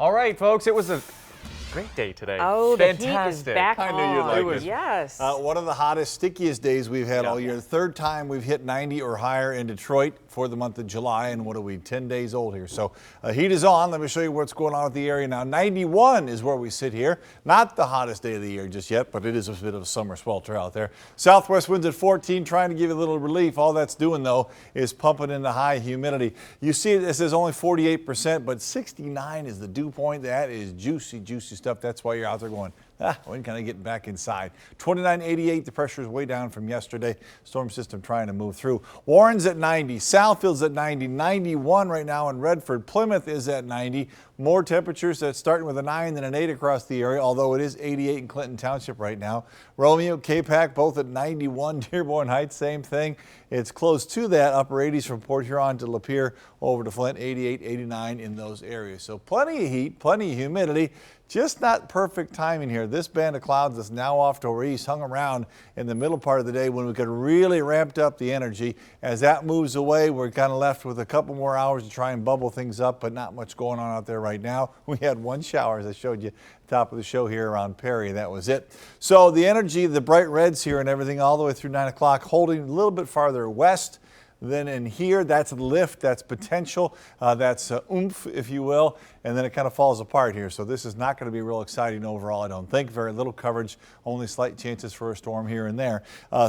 All right, folks, it was a great day today. Oh, the fantastic. heat is back I knew you'd on. like it. Yes. One of the hottest, stickiest days we've had all year. Yeah. The third time we've hit 90 or higher in Detroit for the month of July. And what are we, 10 days old here? So heat is on. Let me show you what's going on with the area now. 91 is where we sit here. Not the hottest day of the year just yet, but it is a bit of a summer swelter out there. Southwest winds at 14, trying to give you a little relief. All that's doing, though, is pumping in the high humidity. You see it says only 48%, but 69 is the dew point. That is juicy, juicy stuff. That's why you're out there going, when can I get back inside? 29.88, the pressure is way down from yesterday. Storm system trying to move through. Warren's at 90, Southfield's at 90, 91 right now in Redford. Plymouth is at 90. More temperatures that's starting with a 9 than an 8 across the area, although it is 88 in Clinton Township right now. Romeo, K-Pac, both at 91. Dearborn Heights, same thing. It's close to that, upper 80s from Port Huron to Lapeer over to Flint, 88, 89 in those areas. So plenty of heat, plenty of humidity. Just not perfect timing here. This band of clouds that's now off to our east hung around in the middle part of the day when we could really ramped up the energy. As that moves away, we're kind of left with a couple more hours to try and bubble things up, but not much going on out there right now. We had one shower, as I showed you at the top of the show here around Perry. That was it. So the energy, the bright reds here and everything all the way through 9 o'clock, holding a little bit farther west. Then in here, that's lift, that's potential, that's oomph, if you will, and then it kind of falls apart here. So this is not going to be real exciting overall, I don't think. Very little coverage, only slight chances for a storm here and there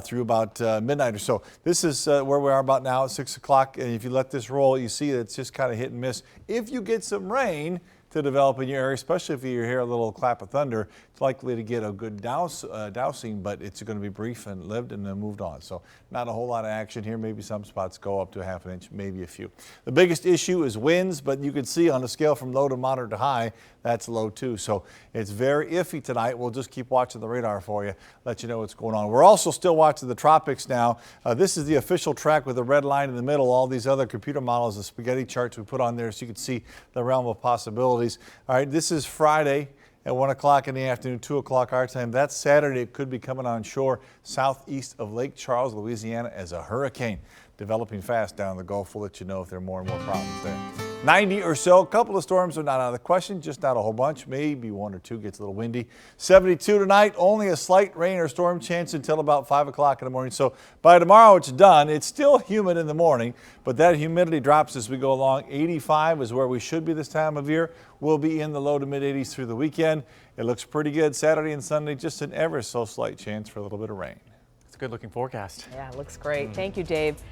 through about midnight or so. This is where we are about now at 6 o'clock, and if you let this roll, you see that it's just kind of hit and miss. If you get some rain to develop in your area, especially if you hear a little clap of thunder, it's likely to get a good dousing, but it's going to be brief and lived and then moved on. So not a whole lot of action here. Maybe some spots go up to a half an inch, maybe a few. The biggest issue is winds, but you can see on a scale from low to moderate to high, that's low too. So it's very iffy tonight. We'll just keep watching the radar for you, let you know what's going on. We're also still watching the tropics now. This is the official track with the red line in the middle. All these other computer models, the spaghetti charts we put on there so you can see the realm of possibilities. All right, this is Friday at 1 o'clock in the afternoon, 2 o'clock our time. That's Saturday. It could be coming on shore southeast of Lake Charles, Louisiana, as a hurricane. Developing fast down the Gulf. We'll let you know if there are more and more problems there. 90 or so, a couple of storms are not out of the question, just not a whole bunch, maybe one or two, gets a little windy. 72 tonight, only a slight rain or storm chance until about 5 o'clock in the morning. So by tomorrow it's done. It's still humid in the morning, but that humidity drops as we go along. 85 is where we should be this time of year. We'll be in the low to mid 80s through the weekend. It looks pretty good Saturday and Sunday, just an ever so slight chance for a little bit of rain. It's a good looking forecast. Yeah, it looks great. Thank you, Dave.